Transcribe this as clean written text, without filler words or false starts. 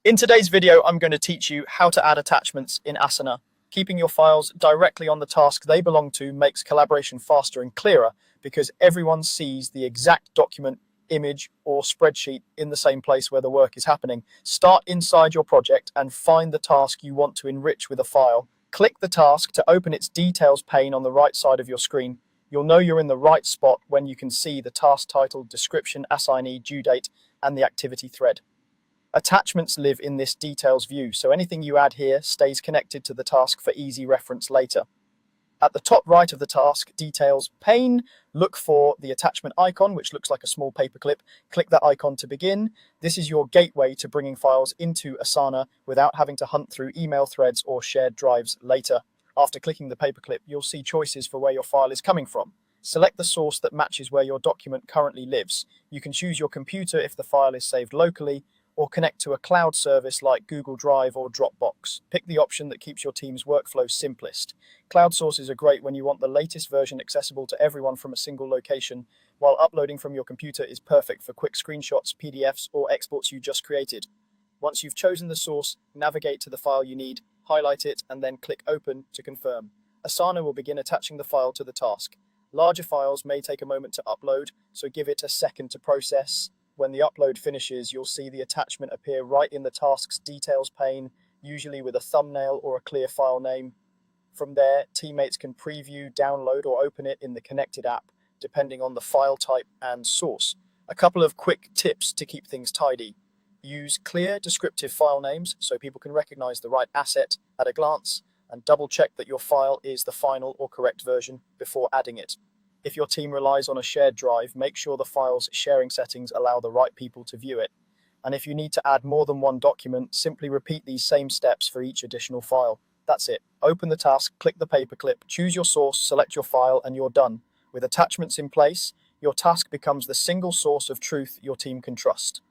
In today's video, I'm going to teach you how to add attachments in Asana. Keeping your files directly on the task they belong to makes collaboration faster and clearer because everyone sees the exact document, image, or spreadsheet in the same place where the work is happening. Start inside your project and find the task you want to enrich with a file. Click the task to open its details pane on the right side of your screen. You'll know you're in the right spot when you can see the task title, description, assignee, due date, and the activity thread. Attachments live in this details view, so anything you add here stays connected to the task for easy reference later. At the top right of the task details pane, look for the attachment icon, which looks like a small paperclip. Click that icon to begin. This is your gateway to bringing files into Asana without having to hunt through email threads or shared drives later. After clicking the paperclip, you'll see choices for where your file is coming from. Select the source that matches where your document currently lives. You can choose your computer if the file is saved locally, or connect to a cloud service like Google Drive or Dropbox. Pick the option that keeps your team's workflow simplest. Cloud sources are great when you want the latest version accessible to everyone from a single location, while uploading from your computer is perfect for quick screenshots, PDFs, or exports you just created. Once you've chosen the source, navigate to the file you need, highlight it, and then click Open to confirm. Asana will begin attaching the file to the task. Larger files may take a moment to upload, so give it a second to process. When the upload finishes, you'll see the attachment appear right in the task's details pane, usually with a thumbnail or a clear file name. From there, teammates can preview, download, or open it in the connected app, depending on the file type and source. A couple of quick tips to keep things tidy. Use clear, descriptive file names so people can recognize the right asset at a glance, and double check that your file is the final or correct version before adding it. If your team relies on a shared drive, make sure the file's sharing settings allow the right people to view it. And if you need to add more than one document, simply repeat these same steps for each additional file. That's it. Open the task, click the paperclip, choose your source, select your file, and you're done. With attachments in place, your task becomes the single source of truth your team can trust.